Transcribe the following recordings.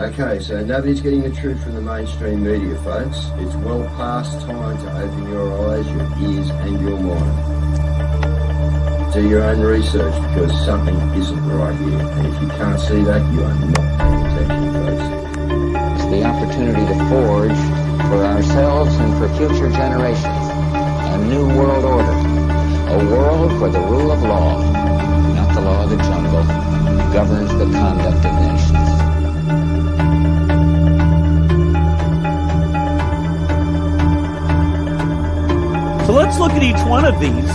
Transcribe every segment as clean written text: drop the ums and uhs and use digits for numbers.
Okay, so nobody's getting the truth from the mainstream media, folks. It's well past time to open your eyes, your ears, and your mind. Do your own research because something isn't right here. And if you can't see that, you are not paying attention, folks. It's the opportunity to forge for ourselves and for future generations a new world order. A world where the rule of law, not the law of the jungle, governs the conduct of nations. So let's look at each one of these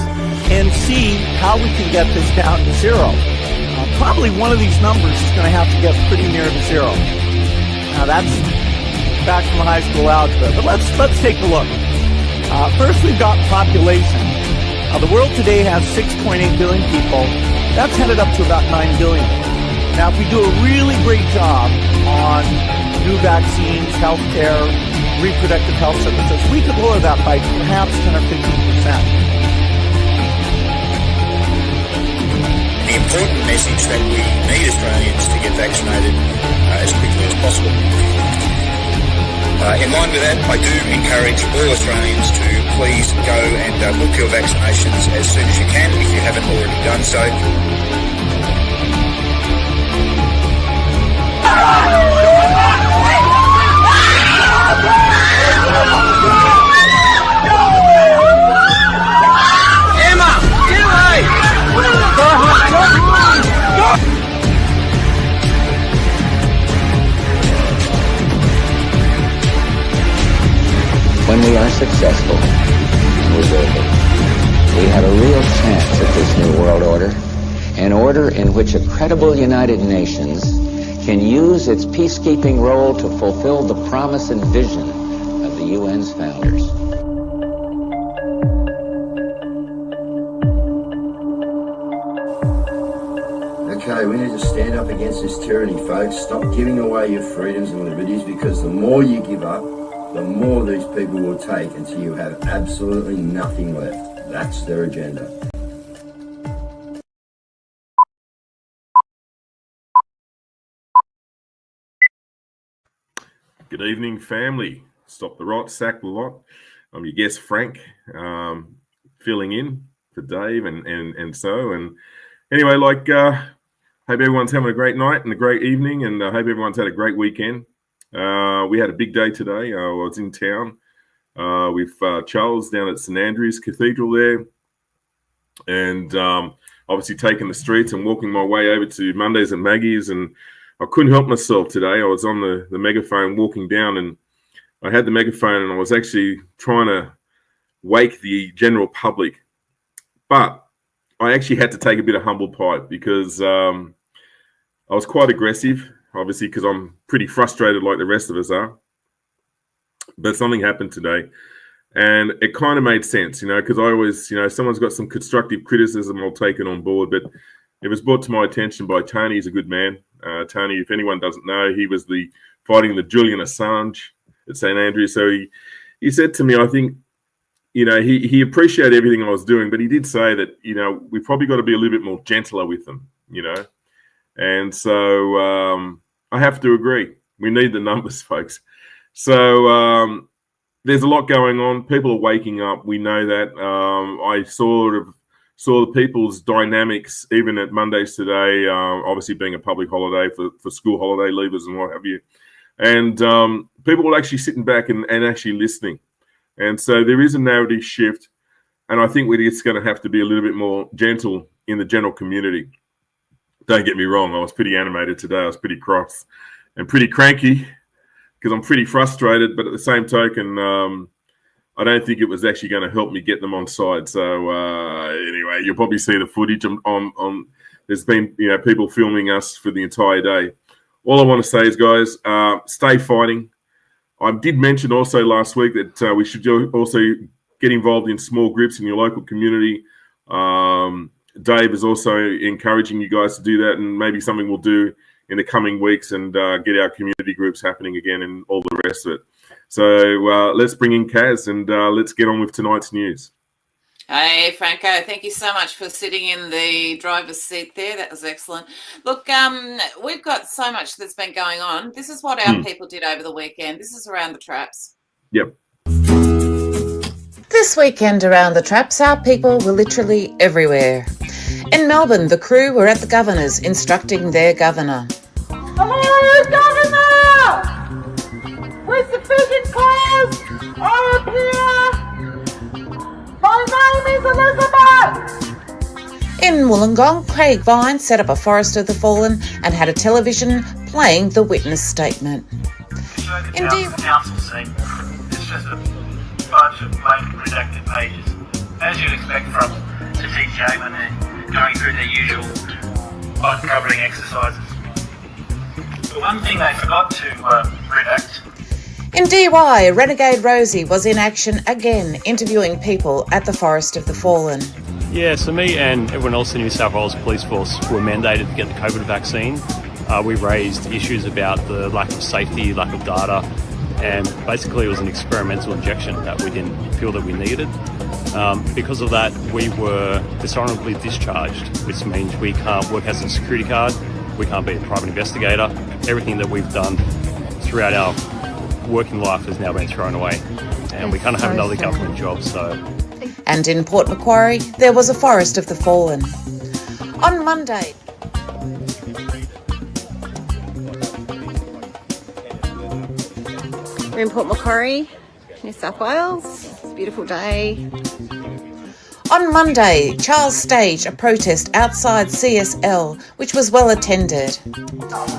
and see how we can get this down to zero. Probably one of these numbers is going to have to get pretty near to zero. Now that's back from high school algebra, but let's take a look. First, we've got population. The world today has 6.8 billion people. That's headed up to about 9 billion. Now, if we do a really great job on new vaccines, healthcare, reproductive health services, we could lower that by perhaps 10 or 15%. The important message that we need Australians to get vaccinated as quickly as possible. In line with that, I do encourage all Australians to please go and book your vaccinations as soon as you can if you haven't already done so. Emma, get away! When we are successful, and we will be, we have a real chance at this new world order, an order in which a credible United Nations can use its peacekeeping role to fulfill the promise and vision of the UN's founders. Okay, we need to stand up against this tyranny, folks. Stop giving away your freedoms and liberties, because the more you give up, the more these people will take until you have absolutely nothing left. That's their agenda. Good evening, family. Stop the rot, sack the lot. I'm your guest, Frank, filling in for Dave and anyway, hope everyone's having a great night and a great evening, and I hope everyone's had a great weekend. We had a big day today. I was in town with Charles down at St Andrew's Cathedral there, and obviously taking the streets and walking my way over to Mondays and Maggie's, and I couldn't help myself today. I was on the megaphone walking down, and I had the megaphone and I was actually trying to wake the general public, but I actually had to take a bit of humble pie because I was quite aggressive, obviously, because I'm pretty frustrated like the rest of us are. But something happened today, and it kind of made sense, because I always, someone's got some constructive criticism, I'll take it on board. But it was brought to my attention by Tony. He's a good man. Tony, if anyone doesn't know, he was fighting the Julian Assange at St Andrews. So he said to me, I think, he appreciated everything I was doing, but he did say that, we probably got to be a little bit more gentler with them, And so I have to agree. We need the numbers, folks. So there's a lot going on. People are waking up. We know that. I sort of saw the people's dynamics even at Mondays today, obviously being a public holiday for school holiday leavers and what have you. And people were actually sitting back and actually listening. And so there is a narrative shift. And I think we're just going to have to be a little bit more gentle in the general community. Don't get me wrong. I was pretty animated today. I was pretty cross and pretty cranky because I'm pretty frustrated. But at the same token, I don't think it was actually going to help me get them on side. So anyway, you'll probably see the footage on there's been people filming us for the entire day. All I want to say is, guys, stay fighting. I did mention also last week that we should also get involved in small groups in your local community. Dave is also encouraging you guys to do that, and maybe something we'll do in the coming weeks and get our community groups happening again and all the rest of it. So let's bring in Caz and let's get on with tonight's news. Hey, Franco, thank you so much for sitting in the driver's seat there. That was excellent. Look, we've got so much that's been going on. This is what our people did over the weekend. This is around the traps. Yep. This weekend around the traps, our people were literally everywhere. In Melbourne, the crew were at the governor's instructing their governor. Hello, Governor! With sufficient cars, I appear. My name is Elizabeth! In Wollongong, Craig Vine set up a Forest of the Fallen and had a television playing the witness statement. Indeed. The council scene. It's just a bunch of blank redacted pages, as you'd expect from a TJ when they're going through their usual bug-covering exercises. The one thing they forgot to redact. In DY, Renegade Rosie was in action again, interviewing people at the Forest of the Fallen. Yeah, so me and everyone else in New South Wales Police Force were mandated to get the COVID vaccine. We raised issues about the lack of safety, lack of data, and basically it was an experimental injection that we didn't feel that we needed. Because of that, we were dishonourably discharged, which means we can't work as a security guard, we can't be a private investigator. Everything that we've done throughout our working life has now been thrown away, and we can't have another government job. So. And in Port Macquarie, there was a Forest of the Fallen. On Monday, we're in Port Macquarie, New South Wales. It's a beautiful day. On Monday, Charles staged a protest outside CSL, which was well attended.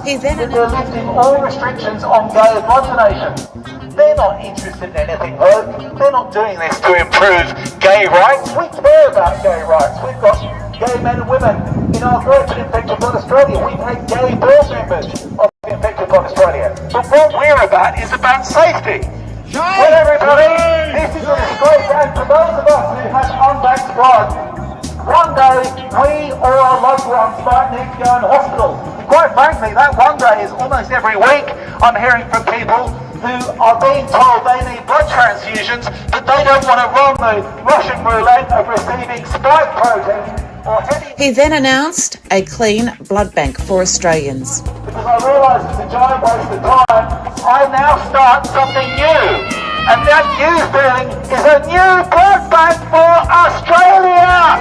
He then They're lifting all restrictions on gay vaccination. They're not interested in anything else. They're not doing this to improve gay rights. We care about gay rights. We've got gay men and women in our group in Infected Blood Australia. We've had gay board members of Infected Blood Australia. But what we're about is about safety. Well, everybody, this is a disgrace, and for those of us who have unbanked blood, one day we or our loved ones might need to go in hospital. Quite frankly, that one day is almost every week. I'm hearing from people who are being told they need blood transfusions, but they don't want to run the Russian roulette of receiving spike protein or heavy. He then announced a clean blood bank for Australians. Because I realise it's a giant waste of time, I now start something new. And that new thing is a new blood bank for Australia!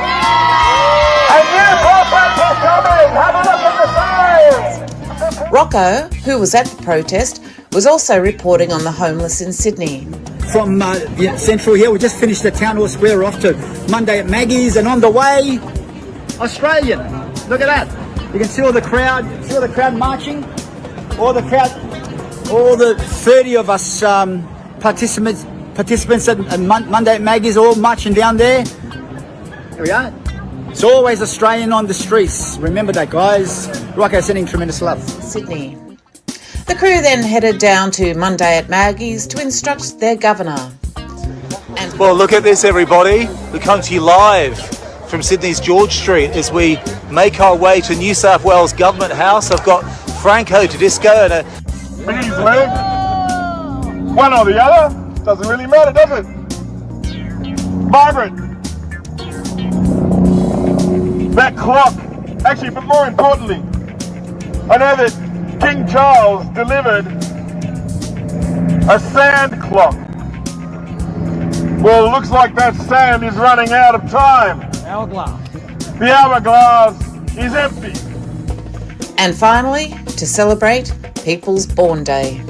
A new blood bank is coming! Have a look at the sign! Rocco, who was at the protest, was also reporting on the homeless in Sydney. From Central here, we just finished the Town Hall Square. We're off to Monday at Maggie's, and on the way, Australian. Look at that. You can see all the crowd. See all the crowd marching. All the crowd. All the 30 of us participants at Monday at Maggie's, all marching down there. Here we are. It's always Australian on the streets. Remember that, guys. Rocco sending tremendous love. Sydney. The crew then headed down to Monday at Maggie's to instruct their governor. Well, look at this, everybody. We come to you live from Sydney's George Street as we make our way to New South Wales Government House. I've got Franco to disco and a... Please, leg. One or the other. Doesn't really matter, does it? Margaret. That clock. Actually, but more importantly, I know that King Charles delivered a sand clock. Well, it looks like that sand is running out of time. Hourglass. The hourglass is empty. And finally, to celebrate People's Born Day.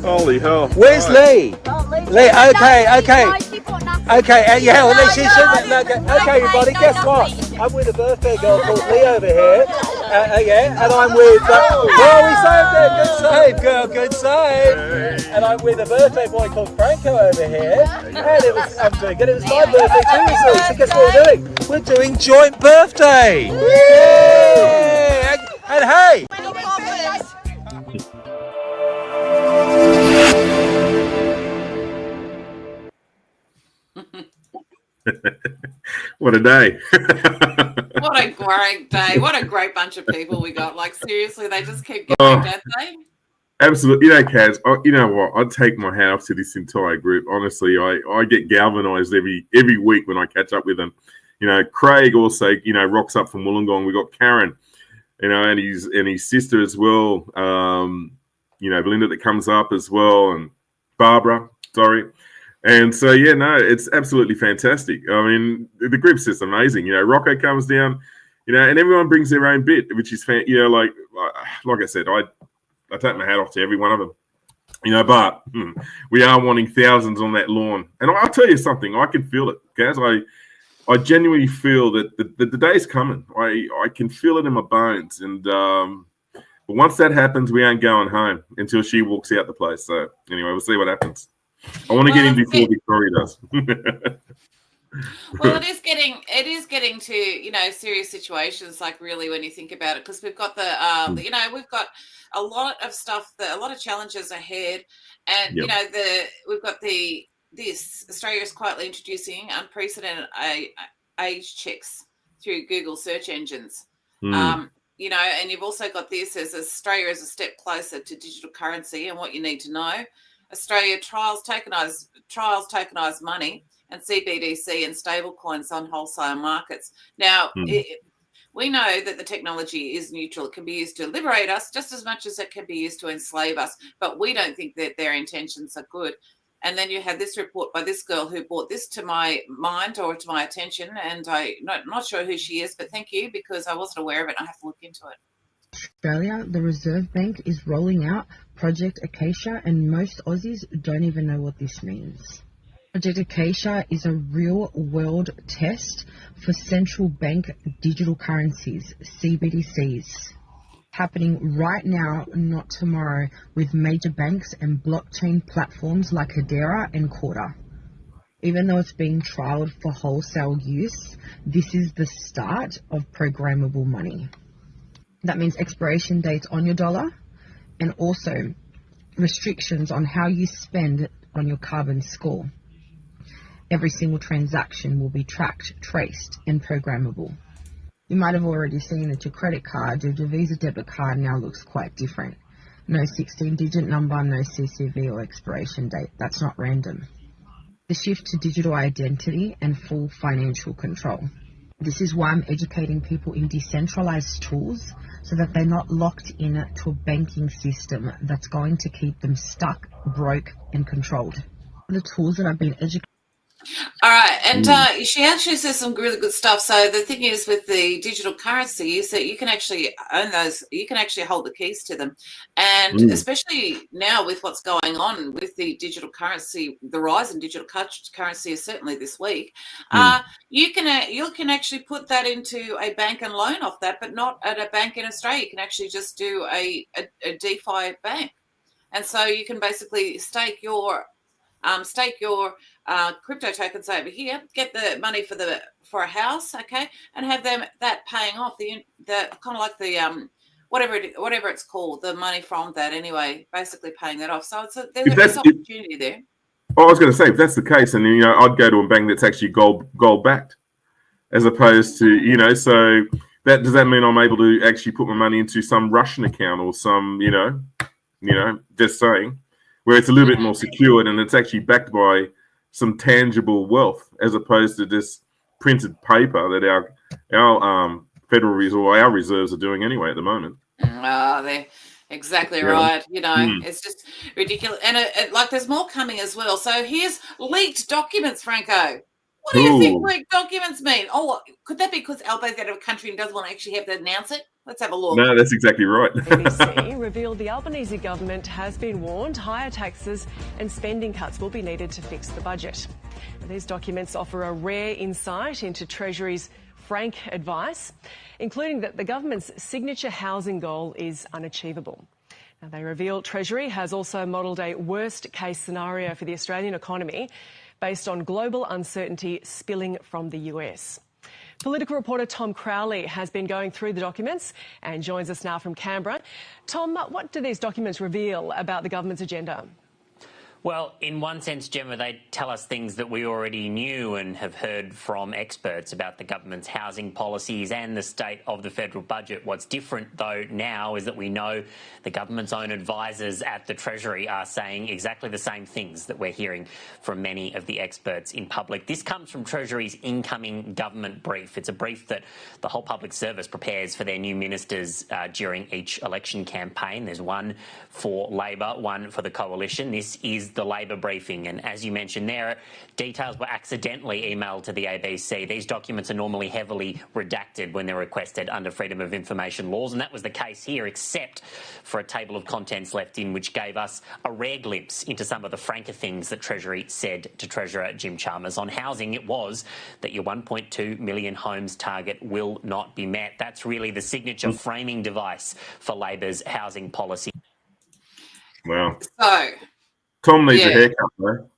Holy hell. Where's Lee? Lee, okay. Yeah, well, she shouldn't. Okay, everybody, guess what? I'm with a birthday girl called Lee over here. And I'm with... we saved it. Good save, girl. Good save. And I'm with a birthday boy called Franco over here. And I'm doing it. It was my birthday too, so guess what we're doing? We're doing joint birthday. Yay! And hey... What a day. What a great day. What a great bunch of people we got. Like, seriously, they just keep going, don't they? Absolutely. You know, Kaz, you know what? I'd take my hat off to this entire group. Honestly, I get galvanised every week when I catch up with them. You know, Craig also, you know, rocks up from Wollongong. We got Karen, you know, and his sister as well. You know, Belinda that comes up as well, and Barbara, sorry. And so, yeah, no, it's absolutely fantastic. I mean, the group's just amazing. You know, Rocco comes down, you know, and everyone brings their own bit, which is, you know, like I said, I take my hat off to every one of them. You know, but we are wanting thousands on that lawn. And I'll tell you something, I can feel it, guys. I genuinely feel that the day's coming. I can feel it in my bones. And but once that happens, we ain't going home until she walks out the place. So anyway, we'll see what happens. I want to get in before Victoria does. Well, it is getting to, you know, serious situations, like really when you think about it, because we've got you know, we've got a lot of stuff, a lot of challenges ahead, and you know, we've got Australia is quietly introducing unprecedented age checks through Google search engines. You know, and you've also got this as Australia is a step closer to digital currency and what you need to know. Australia trials tokenized money and CBDC and stable coins on wholesale markets. Now, we know that the technology is neutral. It can be used to liberate us just as much as it can be used to enslave us, but we don't think that their intentions are good. And then you had this report by this girl who brought this to my mind or to my attention, and I'm not sure who she is, but thank you, because I wasn't aware of it. I have to look into it. Australia, the Reserve Bank is rolling out Project Acacia, and most Aussies don't even know what this means. Project Acacia is a real-world test for central bank digital currencies, CBDCs, happening right now, not tomorrow, with major banks and blockchain platforms like Hedera and Corda. Even though it's being trialled for wholesale use, this is the start of programmable money. That means expiration dates on your dollar and also restrictions on how you spend on your carbon score. Every single transaction will be tracked, traced, and programmable. You might have already seen that your credit card, your Visa debit card now looks quite different. No 16-digit number, no CCV or expiration date. That's not random. The shift to digital identity and full financial control. This is why I'm educating people in decentralized tools so that they're not locked in to a banking system that's going to keep them stuck, broke, and controlled. The tools that I've been educating. All right, and she actually says some really good stuff. So the thing is with the digital currency is that you can actually own those, you can actually hold the keys to them. And especially now with what's going on with the digital currency, the rise in digital currency is certainly this week, you can actually put that into a bank and loan off that, but not at a bank in Australia. You can actually just do a DeFi bank. And so you can basically stake your crypto tokens over here, get the money for a house, okay, and have that paying off the kind of like the whatever it's called, the money from that anyway, basically paying that off. So there's opportunity there. I was going to say, if that's the case, and you know, I'd go to a bank that's actually gold backed, as opposed to, you know, so that does that mean I'm able to actually put my money into some Russian account or some, you know, just saying, where it's a little bit more secured and it's actually backed by some tangible wealth as opposed to this printed paper that our Federal Reserve or our reserves are doing anyway at the moment. They're exactly right. You know, it's just ridiculous. And like there's more coming as well. So here's leaked documents, Franco. What do you think leaked documents mean? Oh, could that be because Albo's out of a country and doesn't want to actually have to announce it? Let's have a look. No, that's exactly right. ABC revealed the Albanese government has been warned higher taxes and spending cuts will be needed to fix the budget. These documents offer a rare insight into Treasury's frank advice, including that the government's signature housing goal is unachievable. Now, they reveal Treasury has also modelled a worst-case scenario for the Australian economy based on global uncertainty spilling from the US. Political reporter Tom Crowley has been going through the documents and joins us now from Canberra. Tom, what do these documents reveal about the government's agenda? Well, in one sense, Gemma, they tell us things that we already knew and have heard from experts about the government's housing policies and the state of the federal budget. What's different, though, now is that we know the government's own advisors at the Treasury are saying exactly the same things that we're hearing from many of the experts in public. This comes from Treasury's incoming government brief. It's a brief that the whole public service prepares for their new ministers during each election campaign. There's one for Labor, one for the Coalition. This is the Labor briefing, and as you mentioned there, details were accidentally emailed to the ABC. These documents are normally heavily redacted when they're requested under Freedom of Information laws, and that was the case here, except for a table of contents left in which gave us a rare glimpse into some of the franker things that Treasury said to Treasurer Jim Chalmers. On housing, it was that your 1.2 million homes target will not be met. That's really the signature framing device for Labor's housing policy. Wow. So, Tom needs a haircut, though.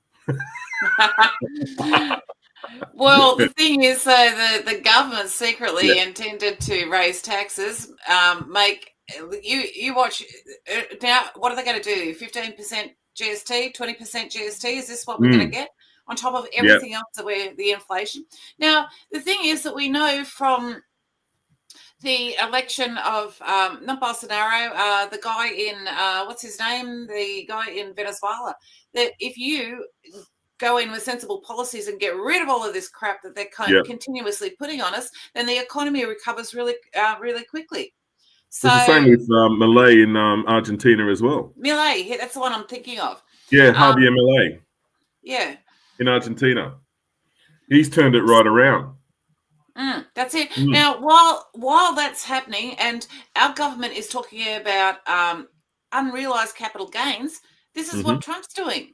well, the thing is, the government secretly intended to raise taxes, you watch now. What are they going to do? 15% GST, 20% GST? Is this what we're going to get on top of everything else that the inflation? Now, the thing is that we know from the election of not Bolsonaro, the guy in what's his name, the guy in Venezuela, that if you go in with sensible policies and get rid of all of this crap that they're continuously putting on us, then the economy recovers really quickly. So it's the same with Milei in Argentina as well. Milei, that's the one I'm thinking of. Yeah, Javier Milei. Yeah. In Argentina, he's turned it right around. That's it. Now, while that's happening, and our government is talking about unrealized capital gains, this is what Trump's doing.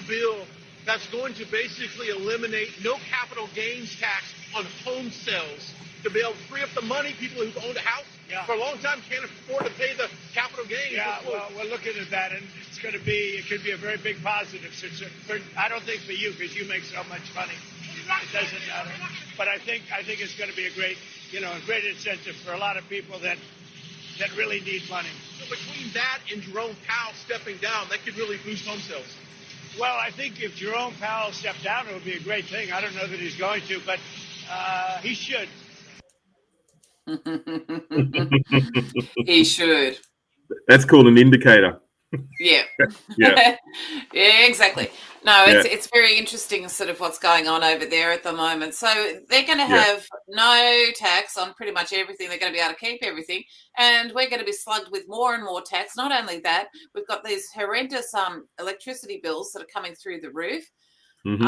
Bill that's going to basically eliminate no capital gains tax on home sales to be able to free up the money. People who've owned a house for a long time can't afford to pay the capital gains. Yeah, well, we're looking at that, and it could be a very big positive. I don't think for you, because you make so much money. It doesn't matter. But I think it's going to be a great incentive for a lot of people that really need money. So between that and Jerome Powell stepping down, that could really boost home sales. Well, I think if Jerome Powell stepped down, it would be a great thing. I don't know that he's going to, but he should. He should. That's called an indicator. Yeah. Yeah, exactly. No, it's very interesting sort of what's going on over there at the moment. So they're going to have no tax on pretty much everything. They're going to be able to keep everything. And we're going to be slugged with more and more tax. Not only that, we've got these horrendous electricity bills that are coming through the roof. And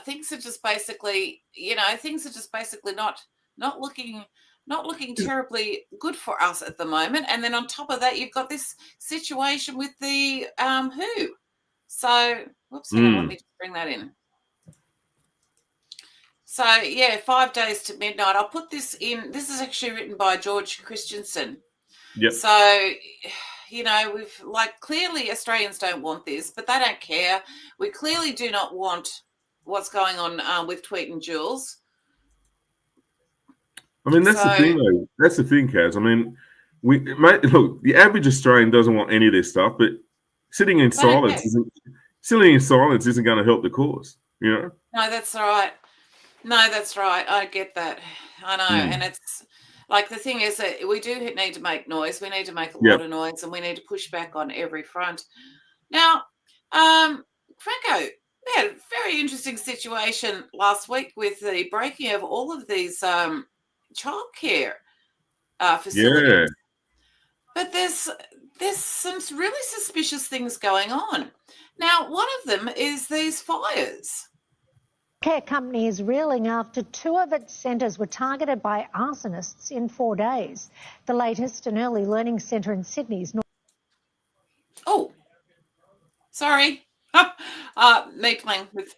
things are just basically, not looking terribly good for us at the moment. And then on top of that, you've got this situation with the WHO. So, whoops, hang on, let me just bring that in. So, 5 days to midnight. I'll put this in. This is actually written by George Christensen. Yep. So, we've clearly Australians don't want this, but they don't care. We clearly do not want what's going on with Tweet and Jules. I mean, that's the thing, though. That's the thing, Caz. I mean, look, the average Australian doesn't want any of this stuff, but sitting in silence isn't going to help the cause, No, that's right. I get that. I know. And it's like, the thing is that we do need to make noise. We need to make a lot of noise, and we need to push back on every front. Now, Franco, we had a very interesting situation last week with the breaking of all of these childcare facilities. But there's some really suspicious things going on. Now, one of them is these fires. Care company is reeling after 2 of its centres were targeted by arsonists in 4 days. The latest, an early learning centre in Sydney's. Oh, sorry. Me playing with.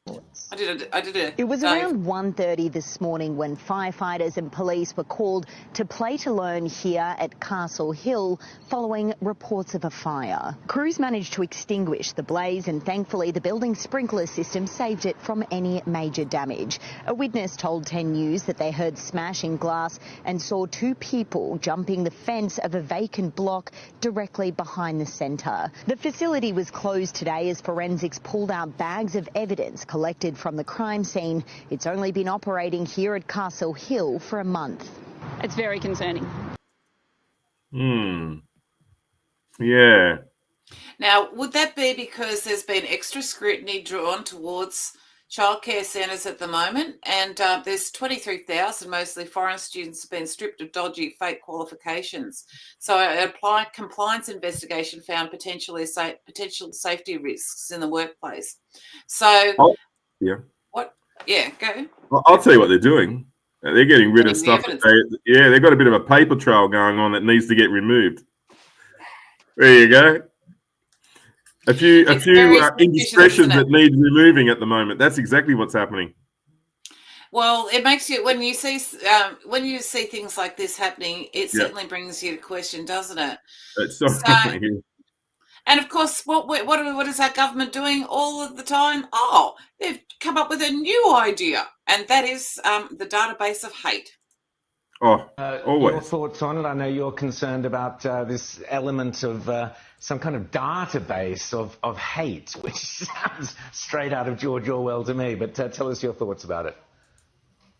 I did a. It was around 1:30 this morning when firefighters and police were called to Play to Learn here at Castle Hill following reports of a fire. Crews managed to extinguish the blaze and thankfully the building's sprinkler system saved it from any major damage. A witness told 10 News that they heard smashing glass and saw two people jumping the fence of a vacant block directly behind the centre. The facility was closed today as forensics pulled out bags of evidence collected from the crime scene. It's only been operating here at Castle Hill for a month. It's very concerning. Yeah. Now, would that be because there's been extra scrutiny drawn towards childcare centres at the moment, and there's 23,000 mostly foreign students have been stripped of dodgy fake qualifications. So a compliance investigation found potential safety risks in the workplace. So yeah. What? Yeah, go. I'll tell you what they're doing. They're getting rid of stuff. They've got a bit of a paper trail going on that needs to get removed. There you go. A few indiscretions that need removing at the moment. That's exactly what's happening. Well, it makes you when you see things like this happening, it certainly brings you to question, doesn't it? And of course, what is our government doing all of the time? Oh, they've come up with a new idea, and that is the database of hate. Oh, always. Your thoughts on it? I know you're concerned about this element of some kind of database of hate, which sounds straight out of George Orwell to me. But tell us your thoughts about it.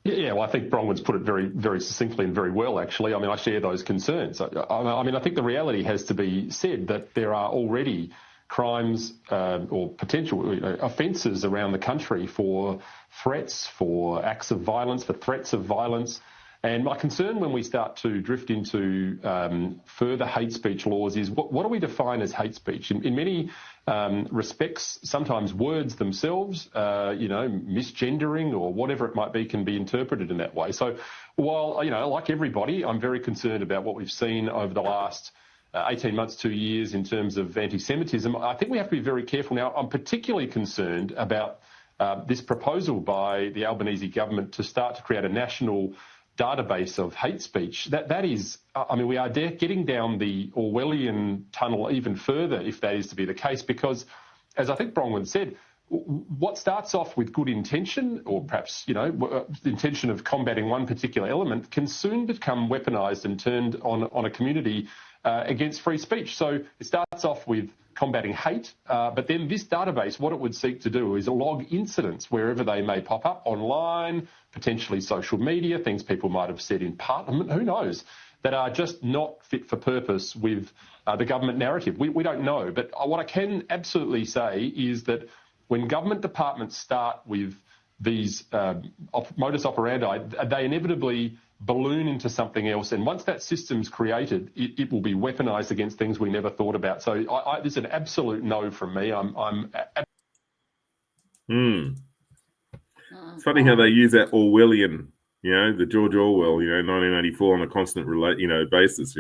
Yeah, well, I think Bronwyn's put it very, very succinctly and very well, actually. I mean, I share those concerns. I mean, I think the reality has to be said that there are already crimes or potential offences around the country for threats, for acts of violence, for threats of violence. And my concern when we start to drift into further hate speech laws is what do we define as hate speech? In many respects, sometimes words themselves, misgendering or whatever it might be, can be interpreted in that way. So while, like everybody, I'm very concerned about what we've seen over the last 18 months, 2 years in terms of anti-Semitism, I think we have to be very careful now. I'm particularly concerned about this proposal by the Albanese government to start to create a national database of hate speech. That is, I mean, we are getting down the Orwellian tunnel even further if that is to be the case, because, as I think Bronwyn said, what starts off with good intention, or perhaps, the intention of combating one particular element, can soon become weaponised and turned on a community against free speech. So it starts off with combating hate, but then this database, what it would seek to do is log incidents wherever they may pop up, online, potentially social media, things people might have said in Parliament, who knows, that are just not fit for purpose with the government narrative. We don't know, but what I can absolutely say is that when government departments start with these modus operandi, they inevitably balloon into something else, and once that system's created, it will be weaponised against things we never thought about. So this is an absolute no from me. It's funny how they use that Orwellian, the George Orwell, 1984 on a constant basis,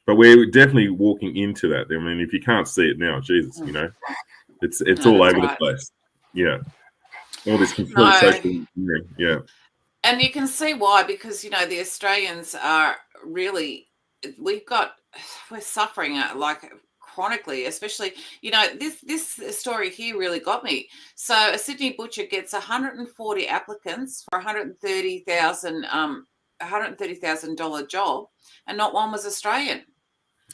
But we're definitely walking into that. I mean, if you can't see it now, Jesus, it's all over the place. Yeah, all this complete social engineering. Yeah. And you can see why, because, the Australians are really, we're suffering chronically, especially, this story here really got me. So a Sydney butcher gets 140 applicants for $130,000 job, and not one was Australian,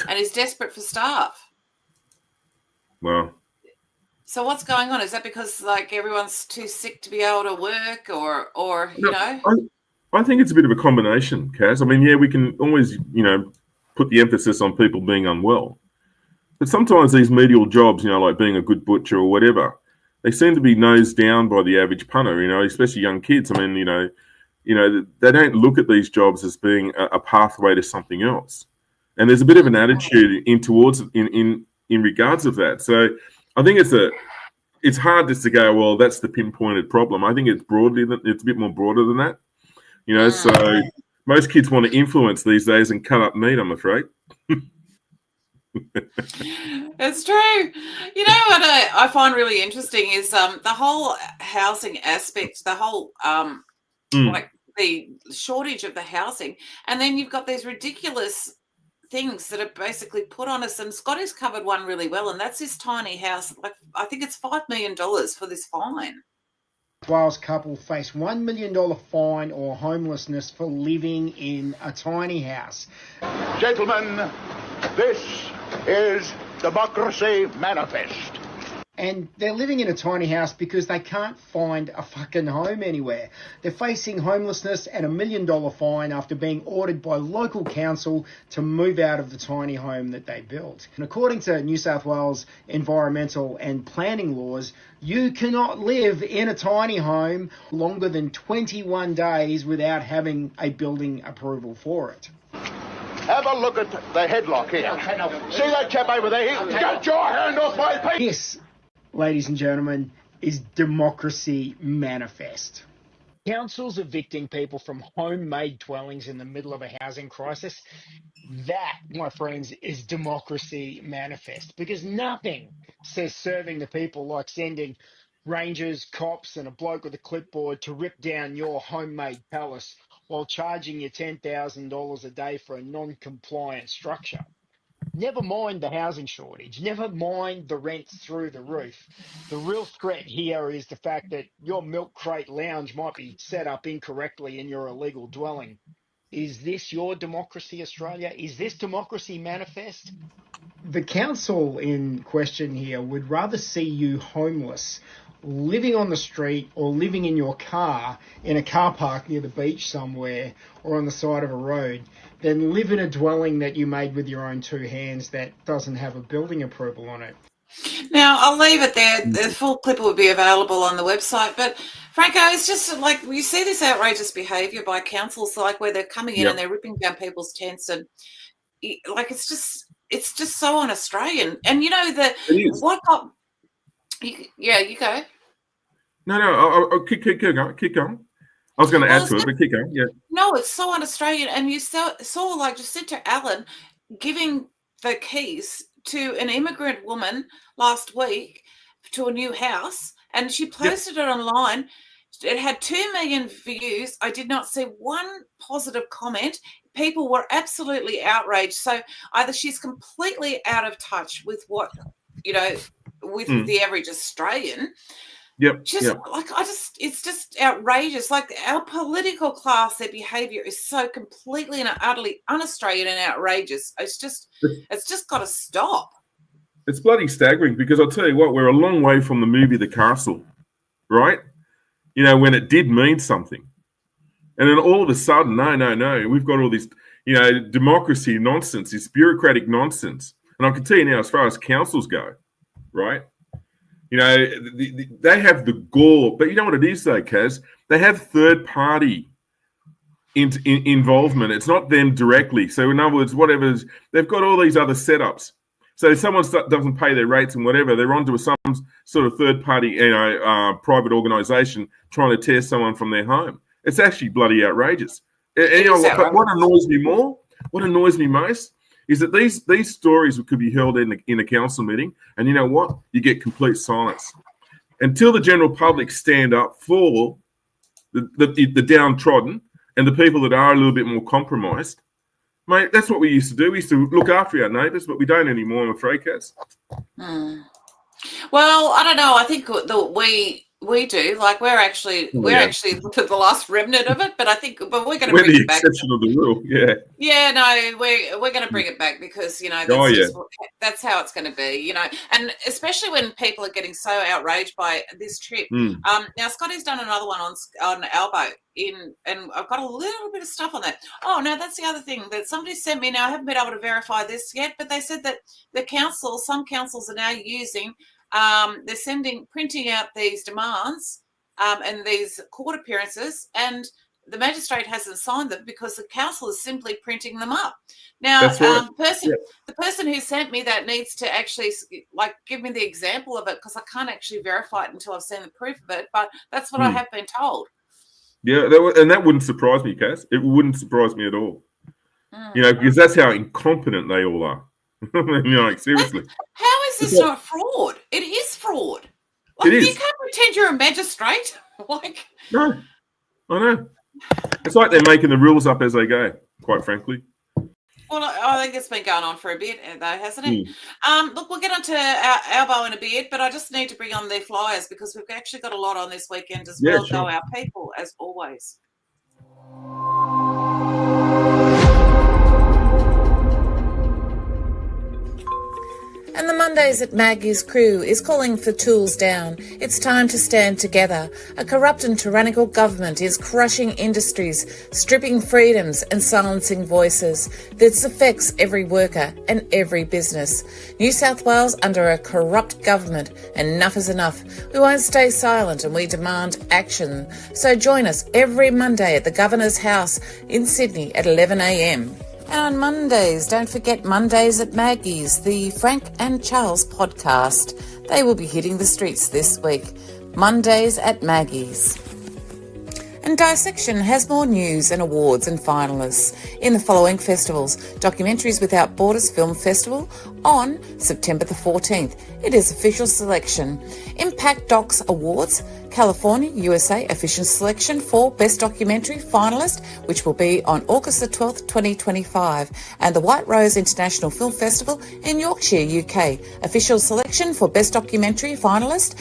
and he's desperate for staff. Well. So what's going on? Is that because everyone's too sick to be able to work, or I think it's a bit of a combination, Caz. I mean, we can always, put the emphasis on people being unwell. But sometimes these medial jobs, like being a good butcher or whatever, they seem to be nosed down by the average punter, especially young kids. I mean, they don't look at these jobs as being a pathway to something else. And there's a bit of an attitude in regards of that. So I think it's hard just to go, well, that's the pinpointed problem. I think it's a bit more broader than that. So most kids want to influence these days and cut up meat, I'm afraid. It's true. You know what I find really interesting is the whole housing aspect, the whole like the shortage of the housing, and then you've got these ridiculous things that are basically put on us. And Scotty's covered one really well, and that's his tiny house. Like I think it's $5 million for this fine. Wales couple face $1 million fine or homelessness for living in a tiny house. Gentlemen, this is Democracy Manifest. And they're living in a tiny house because they can't find a fucking home anywhere. They're facing homelessness and $1 million fine after being ordered by local council to move out of the tiny home that they built. And according to New South Wales environmental and planning laws, you cannot live in a tiny home longer than 21 days without having a building approval for it. Have a look at the headlock here. See that chap over there? Get your hand off my face! This, ladies and gentlemen, is Democracy Manifest. Councils evicting people from homemade dwellings in the middle of a housing crisis. That, my friends, is Democracy Manifest. Because nothing says serving the people like sending rangers, cops and a bloke with a clipboard to rip down your homemade palace while charging you $10,000 a day for a non-compliant structure. Never mind the housing shortage. Never mind the rents through the roof. The real threat here is the fact that your milk crate lounge might be set up incorrectly in your illegal dwelling. Is this your democracy, Australia? Is this Democracy Manifest? The council in question here would rather see you homeless, living on the street or living in your car in a car park near the beach somewhere or on the side of a road than live in a dwelling that you made with your own two hands that doesn't have a building approval on it. Now, I'll leave it there. The full clip will be available on the website. But, Franco, it's just like you see this outrageous behaviour by councils, like where they're coming in and they're ripping down people's tents. And, like, it's just so un-Australian. And, you know, what got... Yeah, you go. No, I'll keep on. I was going to add to it, but keep going. Yeah. No, it's so un-Australian. And you saw like Jacinta Allen giving the keys to an immigrant woman last week to a new house, and she posted it online. It had 2 million views. I did not see one positive comment. People were absolutely outraged. So either she's completely out of touch with what, you know, with the average Australian. It's just outrageous. Like our political class, their behaviour is so completely and utterly un-Australian and outrageous. It's just got to stop. It's bloody staggering because I'll tell you what, we're a long way from the movie The Castle, right? You know, when it did mean something. And then all of a sudden, no, we've got all this, you know, democracy nonsense, this bureaucratic nonsense. And I can tell you now, as far as councils go, right? You know, they have the gall, but you know what it is though, Caz? They have third-party involvement. It's not them directly. So in other words, they've got all these other setups. So if someone doesn't pay their rates and whatever, they're onto some sort of third-party, private organisation trying to tear someone from their home. It's actually bloody outrageous. But what annoys me more, what annoys me most, is that these stories could be held in a council meeting, and you know what? You get complete silence until the general public stand up for the downtrodden and the people that are a little bit more compromised. Mate, that's what we used to do. We used to look after our neighbours, but we don't anymore, I'm afraid, Caz. Well, I don't know. I think we do. Like we're actually the last remnant of it, but we're going to bring it back. We're the exception of the rule, yeah. Yeah, no, we're going to bring it back because you know that's how it's going to be, you know, and especially when people are getting so outraged by this trip. Now Scotty's done another one on Albo and I've got a little bit of stuff on that. Oh, no, that's the other thing that somebody sent me. Now I haven't been able to verify this yet, but they said that some councils are now using. They're printing out these demands and these court appearances, and the magistrate hasn't signed them because the council is simply printing them up. Now, the person who sent me that needs to actually give me the example of it because I can't actually verify it until I've seen the proof of it. But that's what I have been told. Yeah, that wouldn't surprise me, Caz. It wouldn't surprise me at all. You know, because that's how incompetent they all are. Like, seriously. How is this not fraud? It is fraud. Like, It is. you can't pretend you're a magistrate. Like, no, I know. It's like they're making the rules up as they go, quite frankly. well, I think it's been going on for a bit, though, hasn't it? Look, we'll get onto our Albo in a bit, but I just need to bring on the flyers because we've actually got a lot on this weekend as well. Sure. Go our people, as always. And the Mondays at Maggie's crew is calling for tools down. It's time to stand together. A corrupt and tyrannical government is crushing industries, stripping freedoms and silencing voices. This affects every worker and every business. New South Wales under a corrupt government. Enough is enough. We won't stay silent and we demand action. So join us every Monday at the Governor's House in Sydney at 11 a.m. And on Mondays, don't forget Mondays at Maggie's, the Frank and Charles podcast. They will be hitting the streets this week. Mondays at Maggie's. And Dissection has more news and awards and finalists in the following festivals. Documentaries Without Borders Film Festival on September the 14th. It is official selection. Impact Docs Awards, California, USA official selection for Best Documentary finalist, which will be on August the 12th, 2025. And the White Rose International Film Festival in Yorkshire, UK. Official selection for Best Documentary finalist,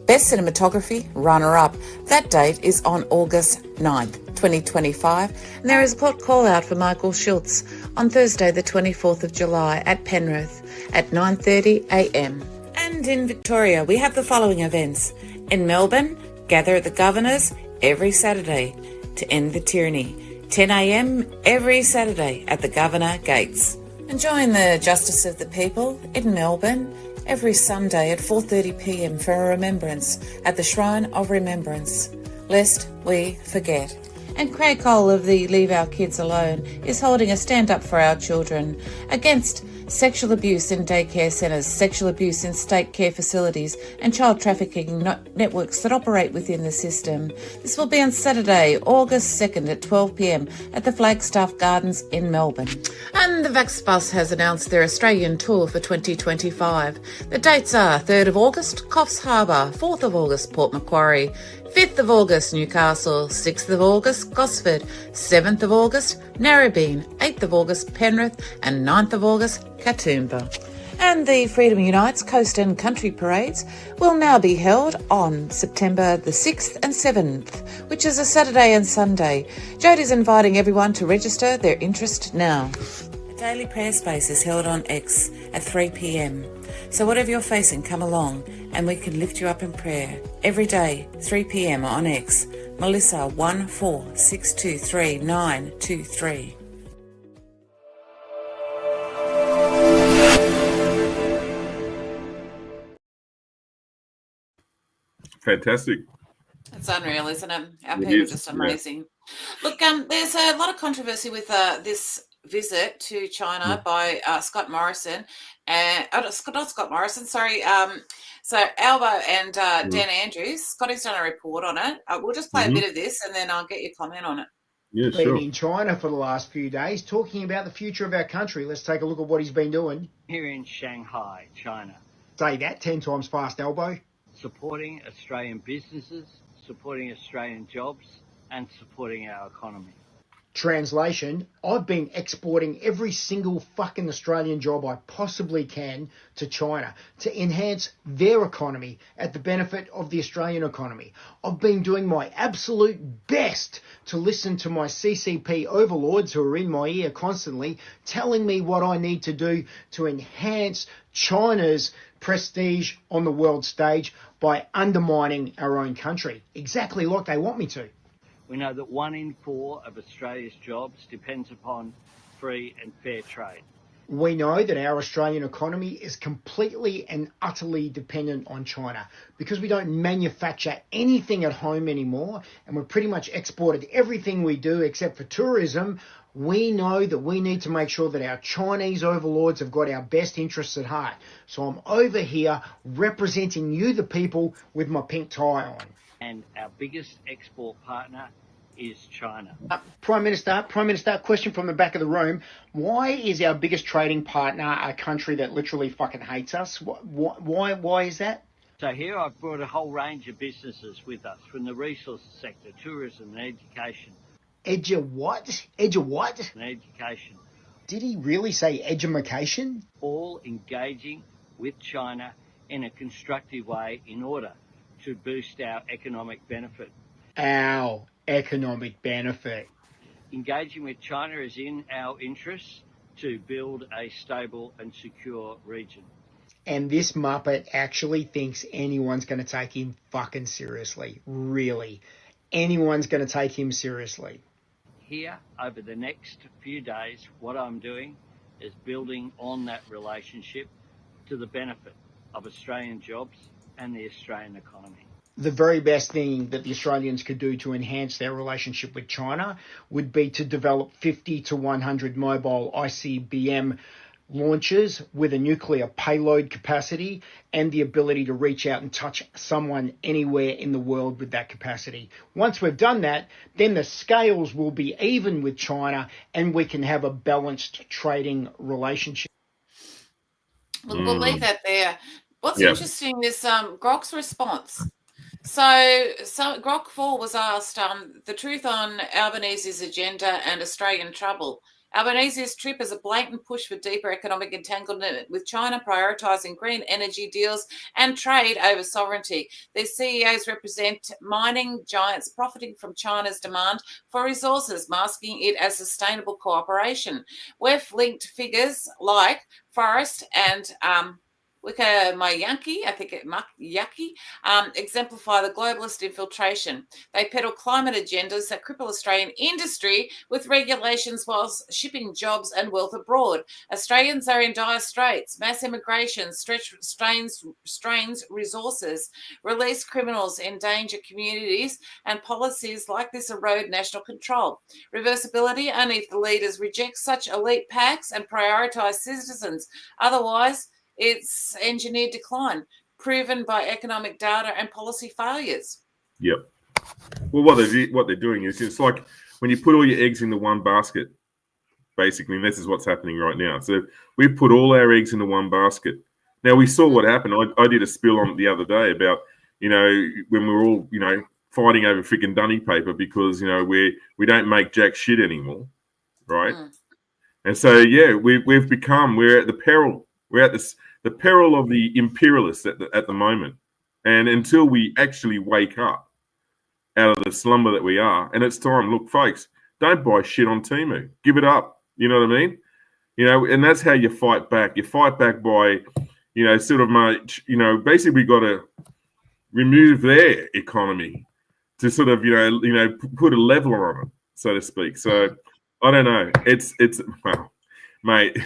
Best Cinematography runner-up. That date is on August 9th, 2025. And there is a court call-out for Michael Schultz on Thursday the 24th of July at Penrith at 9:30 a.m. And in Victoria, we have the following events. In Melbourne, gather at the Governor's every Saturday to end the tyranny. 10 a.m. every Saturday at the Governor Gates. And join the Justice of the People in Melbourne every Sunday at 4:30 p.m. for a remembrance at the Shrine of Remembrance, lest we forget. And Craig Cole of the Leave Our Kids Alone is holding a stand up for our children against sexual abuse in daycare centres, sexual abuse in state care facilities and child trafficking networks that operate within the system. This will be on Saturday, August 2nd at 12 p.m. at the Flagstaff Gardens in Melbourne. And the Vax Bus has announced their Australian tour for 2025. The dates are 3rd of August, Coffs Harbour, 4th of August, Port Macquarie, 5th of August, Newcastle, 6th of August, Gosford, 7th of August, Narrabeen, 8th of August, Penrith, and 9th of August, Katoomba. And the Freedom Unites Coast and Country Parades will now be held on September the 6th and 7th, which is a Saturday and Sunday. Jodie's inviting everyone to register their interest now. A daily prayer space is held on X at 3 p.m. So whatever you're facing, come along and we can lift you up in prayer. Every day, 3 p.m. on X. Melissa 146233923. Fantastic. It's unreal, isn't it? Our people are just amazing. Yeah. Look, there's a lot of controversy with this visit to China by Scott Morrison. Not Scott Morrison, sorry. So Albo and Dan Andrews. Scotty's done a report on it. We'll just play a bit of this and then I'll get your comment on it. Yeah, been sure. in China for the last few days talking about the future of our country. Let's take a look at what he's been doing. Here in Shanghai, China. Say that 10 times fast, Albo. Supporting Australian businesses, supporting Australian jobs, and supporting our economy. Translation, I've been exporting every single fucking Australian job I possibly can to China to enhance their economy at the benefit of the Australian economy. I've been doing my absolute best to listen to my CCP overlords who are in my ear constantly telling me what I need to do to enhance China's prestige on the world stage by undermining our own country, exactly like they want me to. We know that 1 in 4 of Australia's jobs depends upon free and fair trade. We know that our Australian economy is completely and utterly dependent on China because we don't manufacture anything at home anymore and we've pretty much exported everything we do except for tourism. We know that we need to make sure that our Chinese overlords have got our best interests at heart. So I'm over here representing you, the people, with my pink tie on. And our biggest export partner is China. Prime Minister, question from the back of the room. Why is our biggest trading partner a country that literally fucking hates us? Why is that? So here I've brought a whole range of businesses with us, from the resources sector, tourism and education. Edge of what? Edge of what? And education. Did he really say edumacation? All engaging with China in a constructive way in order to boost our economic benefit. Our economic benefit. Engaging with China is in our interests to build a stable and secure region. And this Muppet actually thinks anyone's going to take him fucking seriously. Really. Anyone's going to take him seriously. Here, over the next few days, what I'm doing is building on that relationship to the benefit of Australian jobs and the Australian economy. The very best thing that the Australians could do to enhance their relationship with China would be to develop 50 to 100 mobile ICBM launchers with a nuclear payload capacity and the ability to reach out and touch someone anywhere in the world with that capacity. Once we've done that, then the scales will be even with China and we can have a balanced trading relationship. We'll leave that there. What's interesting is Grok's response. So Grok 4 was asked the truth on Albanese's agenda and Australian trouble. Albanese's trip is a blatant push for deeper economic entanglement with China, prioritising green energy deals and trade over sovereignty. These CEOs represent mining giants profiting from China's demand for resources, masking it as sustainable cooperation. We've linked figures like Forrest and Wickamayaki, exemplify the globalist infiltration. They peddle climate agendas that cripple Australian industry with regulations whilst shipping jobs and wealth abroad. Australians are in dire straits. Mass immigration strains resources, release criminals, endanger communities, and policies like this erode national control. Reversibility only if the leaders reject such elite pacts and prioritise citizens. Otherwise, it's engineered decline, proven by economic data and policy failures. Yep. Well, what they're doing is it's like when you put all your eggs into one basket, basically, and this is what's happening right now. So we've put all our eggs into one basket. Now, we saw what happened. I did a spill on it the other day about, when we were all, fighting over freaking dunny paper because, we don't make jack shit anymore, right? And so, we're at the peril. We're at the peril of the imperialists at the moment. And until we actually wake up out of the slumber that we are, and it's time, look, folks, don't buy shit on Temu. Give it up. You know what I mean? And that's how you fight back. You fight back by, basically got to remove their economy to sort of, put a leveler on it, so to speak. So I don't know. It's well, mate,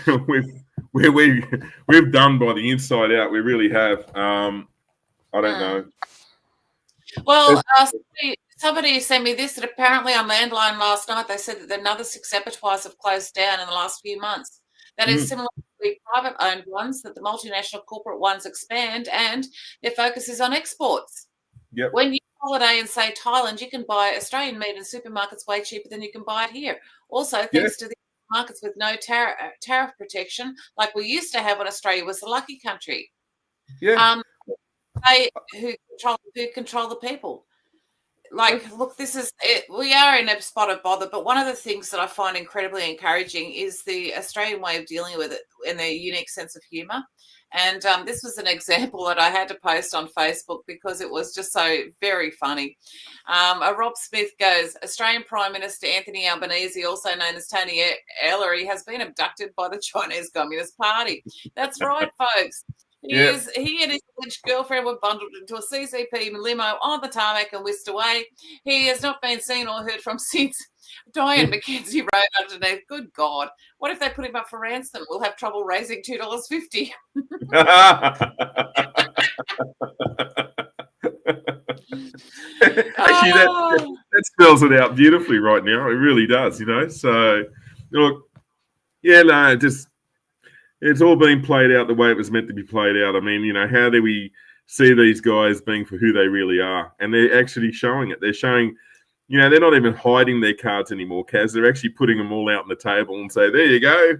we've done by the inside out. We really have. I don't know. Well, somebody sent me this that apparently on Landline last night they said that another 6 abattoirs have closed down in the last few months. That is similar to the private-owned ones, that the multinational corporate ones expand and their focus is on exports. Yep. When you holiday in, say, Thailand, you can buy Australian meat in supermarkets way cheaper than you can buy it here. Also, thanks to the markets with no tariff protection, like we used to have when Australia was the lucky country. Yeah. Who control the people. Look, this is it. We are in a spot of bother, but one of the things that I find incredibly encouraging is the Australian way of dealing with it and their unique sense of humour. And this was an example that I had to post on Facebook because it was just so very funny. Rob Smith goes, Australian Prime Minister Anthony Albanese, also known as Tony Ellery, has been abducted by the Chinese Communist Party. That's right, folks. He and his alleged girlfriend were bundled into a CCP limo on the tarmac and whisked away. He has not been seen or heard from since. Diane McKenzie wrote underneath, good God, what if they put him up for ransom? We'll have trouble raising $2.50. Actually, that spells it out beautifully right now. It really does, So, look, it's all been played out the way it was meant to be played out. I mean, how do we see these guys being for who they really are? And they're actually showing it. They're showing, You know, they're not even hiding their cards anymore, Caz. They're actually putting them all out on the table and say, there you go.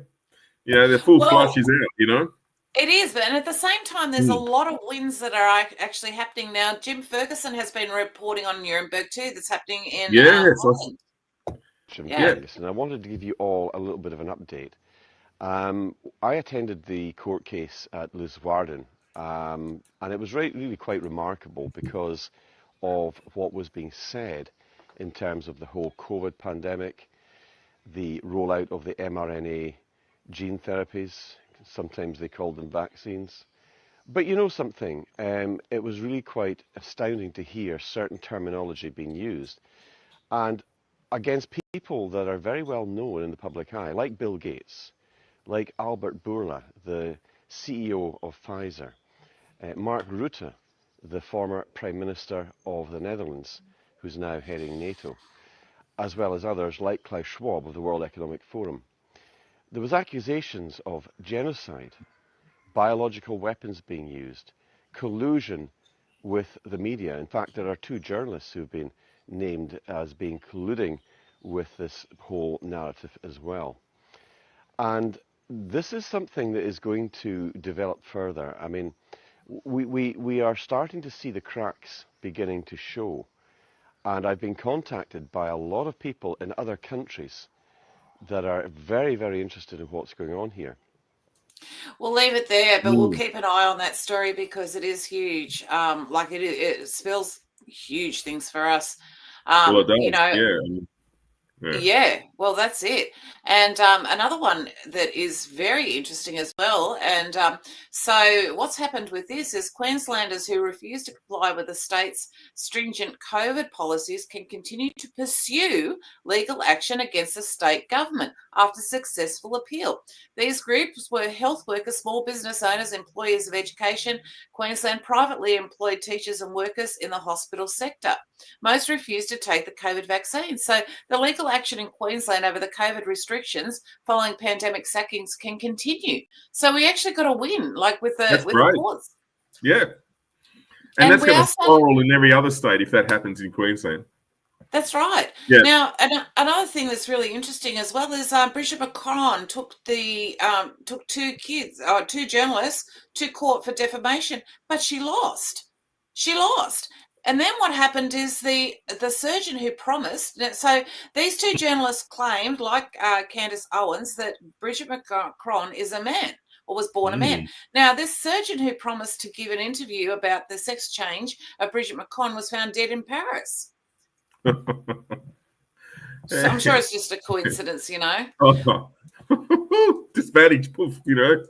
You know, their full flush is out, you know. It is, but and at the same time, there's a lot of wins that are actually happening now. Jim Ferguson has been reporting on Nuremberg too. That's happening in Holland. Yes, and I wanted to give you all a little bit of an update. I attended the court case at Leeuwarden, and it was really quite remarkable because of what was being said in terms of the whole COVID pandemic, the rollout of the mRNA gene therapies. Sometimes they called them vaccines. But you know something, it was really quite astounding to hear certain terminology being used, and against people that are very well known in the public eye, like Bill Gates, like Albert Bourla, the CEO of Pfizer, Mark Rutte, the former Prime Minister of the Netherlands, who's now heading NATO, as well as others like Klaus Schwab of the World Economic Forum. There was accusations of genocide, biological weapons being used, collusion with the media. In fact, there are 2 journalists who've been named as being colluding with this whole narrative as well. And this is something that is going to develop further. I mean, we are starting to see the cracks beginning to show. And I've been contacted by a lot of people in other countries that are very, very interested in what's going on here. We'll leave it there, but we'll keep an eye on that story because it is huge. Like it spells huge things for us. Well, it does. You know, yeah. Well, that's it. And another one that is very interesting as well. And so what's happened with this is Queenslanders who refuse to comply with the state's stringent COVID policies can continue to pursue legal action against the state government after successful appeal. These groups were health workers, small business owners, employers of education, Queensland privately employed teachers and workers in the hospital sector. Most refused to take the COVID vaccine. So the legal action in Queensland over the COVID restrictions following pandemic sackings can continue. So we actually got a win, like with the courts. Yeah. And that's going to spiral in every other state if that happens in Queensland. That's right. Yeah. Now, another thing that's really interesting as well is Bridget McCron took 2 journalists to court for defamation, but she lost. And then what happened is the surgeon who promised, so these 2 journalists claimed, like Candace Owens, that Bridget McCron is a man or was born a man. Now, this surgeon who promised to give an interview about the sex change of Bridget McCron was found dead in Paris. So I'm sure it's just a coincidence, you know. Disadvantage, poof, you know.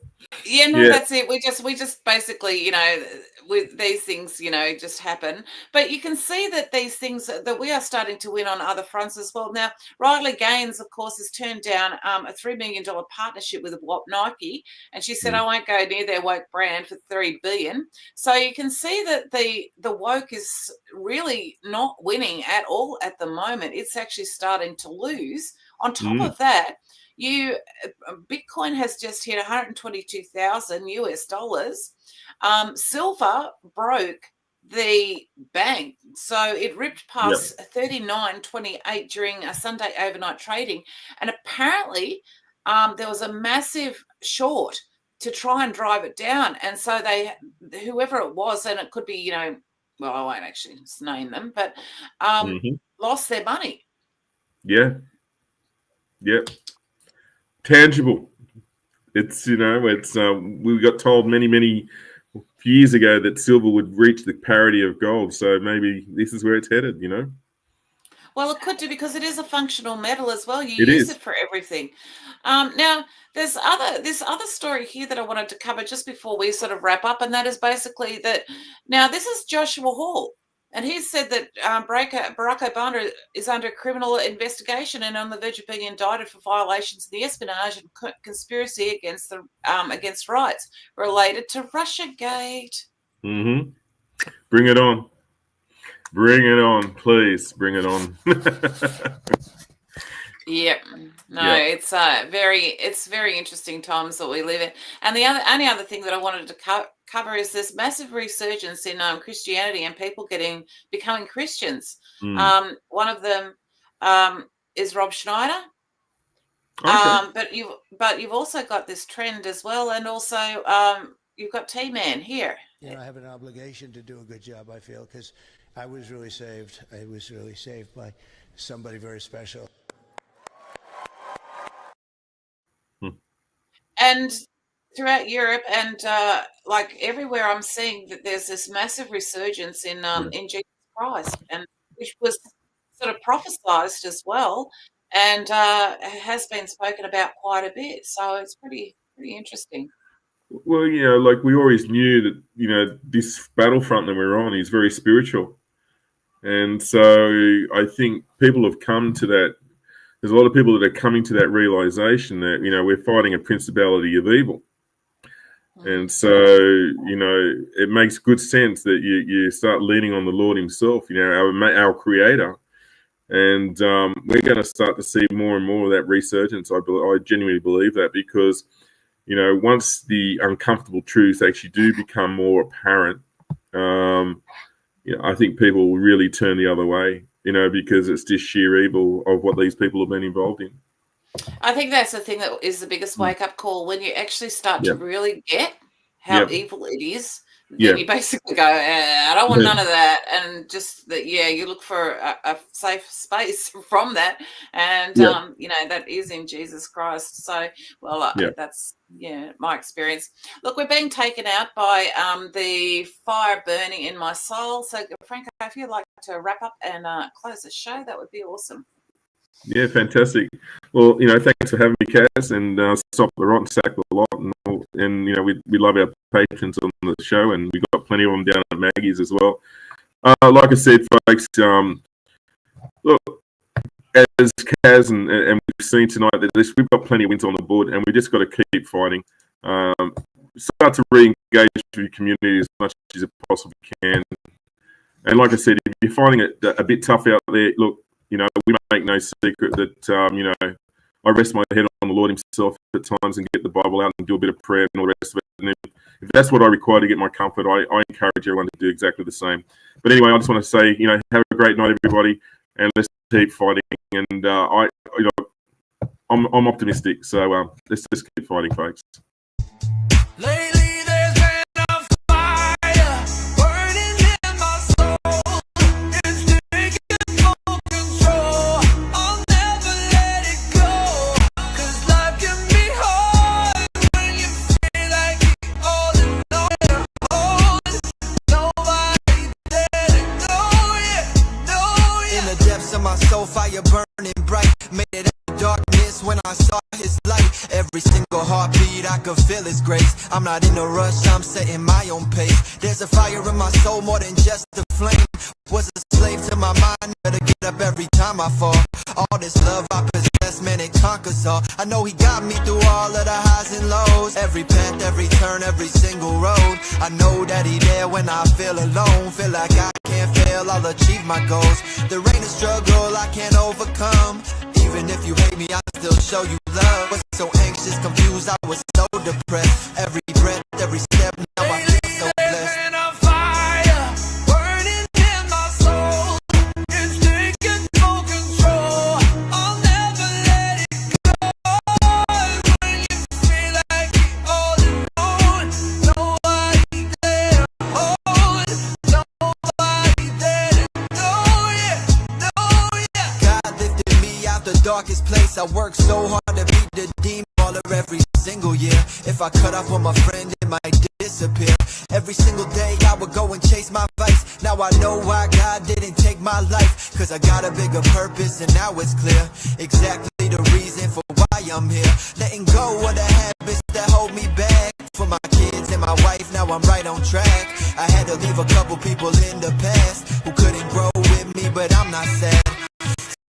Yeah, no, that's it. We just basically, you know, with these things, you know, just happen. But you can see that these things that we are starting to win on other fronts as well. Now, Riley Gaines, of course, has turned down a $3 million partnership with Nike, and she said, "I won't go near their woke brand for $3 billion." So you can see that the woke is really not winning at all at the moment. It's actually starting to lose. On top of that, Bitcoin has just hit 122,000 US dollars. Silver broke the bank, so it ripped past 39.28 during a Sunday overnight trading, and apparently there was a massive short to try and drive it down, and so whoever it was, and it could be, you know, well, I won't actually name them, but lost their money. Tangible. It's, you know, it's we got told many years ago that silver would reach the parity of gold, so maybe this is where it's headed, you know. Well, it could do, because it is a functional metal as well. You use it for everything. Now, there's this other story here that I wanted to cover just before we sort of wrap up, and that is basically that. Now, this is Joshua Hall, and he said that Barack Obama is under criminal investigation and on the verge of being indicted for violations of the espionage and conspiracy against rights related to Russiagate. Bring it on. Bring it on, please. Bring it on. Yep. No, it's very interesting times that we live in. And the only other thing that I wanted to cover is this massive resurgence in Christianity and people becoming Christians. One of them is Rob Schneider. Okay. But you've also got this trend as well, and also you've got T-Man here. You know, I have an obligation to do a good job, I feel, because I was really saved. I was really saved by somebody very special. And throughout Europe and like everywhere, I'm seeing that there's this massive resurgence in Jesus Christ, and which was sort of prophesized as well, and has been spoken about quite a bit. So it's pretty interesting. Well, you know, like we always knew that, you know, this battlefront that we're on is very spiritual. And so I think people have come to that. There's a lot of people that are coming to that realization that, you know, we're fighting a principality of evil. And so, you know, it makes good sense that you start leaning on the Lord himself, you know, our creator. And we're going to start to see more and more of that resurgence. I genuinely believe that, because, you know, once the uncomfortable truths actually do become more apparent, you know, I think people will really turn the other way, you know, because it's just sheer evil of what these people have been involved in. I think that's the thing that is the biggest wake-up call, when you actually start to really get how evil it is. Then you basically go, I don't want none of that, and just that, you look for a safe space from that, and you know, that is in Jesus Christ. So, well, that's my experience. Look, we're being taken out by the fire burning in my soul. So, Franco, if you'd like to wrap up and close the show, that would be awesome. Yeah, fantastic. Well, you know, thanks for having me, Caz, and Stop the Rotten Sack a lot, and you know, we love our patrons on the show, and we've got plenty of them down at Maggie's as well. Like I said, folks, look, as Caz and we've seen tonight that we've got plenty of wins on the board, and we just got to keep fighting. Start to re-engage with your community as much as you possibly can. And like I said, if you're finding it a bit tough out there, look, you know, we make no secret that, you know, I rest my head on the Lord himself at times and get the Bible out and do a bit of prayer and all the rest of it. And if that's what I require to get my comfort, I encourage everyone to do exactly the same. But anyway, I just want to say, you know, have a great night, everybody, and let's keep fighting. And you know, I'm optimistic. So let's just keep fighting, folks. Lately there's been a fire burning in my soul. It's taking full control. I'll never let it go. 'Cause life can be hard when you feel like you're all alone. Nobody there to know you. In the depths of my soul, fire burning bright. Made it out of darkness when I saw his light. Every single heartbeat, I could feel his grace. I'm not in a rush, I'm setting my own pace. There's a fire in my soul more than just a flame. Was a slave to my mind, to get up every time I fall. All this love I possess, man, it conquers all. I know he got me through all of the highs and lows. Every path, every turn, every single road. I know that he there when I feel alone. Feel like I can't fail, I'll achieve my goals. There ain't a struggle I can't overcome. Even if you hate me, I still show you love. Was so anxious, confused, I was so depressed. Every breath, every step, now I feel so blessed. There's been a fire burning in my soul. It's taking full control. I'll never let it go. When you feel like you're all alone, nobody there to hold. Nobody there to know you. God lifted me out the darkest place. I worked so hard to beat the demon all of every single year. If I cut off with my friend, it might disappear. Every single day I would go and chase my vice. Now I know why God didn't take my life. 'Cause I got a bigger purpose and now it's clear exactly the reason for why I'm here. Letting go of the habits that hold me back. For my kids and my wife, now I'm right on track. I had to leave a couple people in the past who couldn't grow with me, but I'm not sad.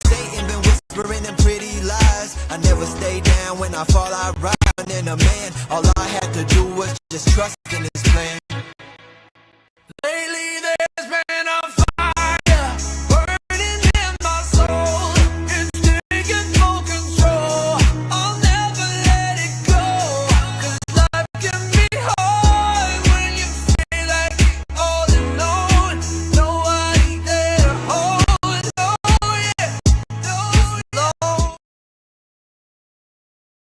Satan been whispering in pretty lies. I never stay down, when I fall I rise. And a man, all I had to do was just trust in his plan.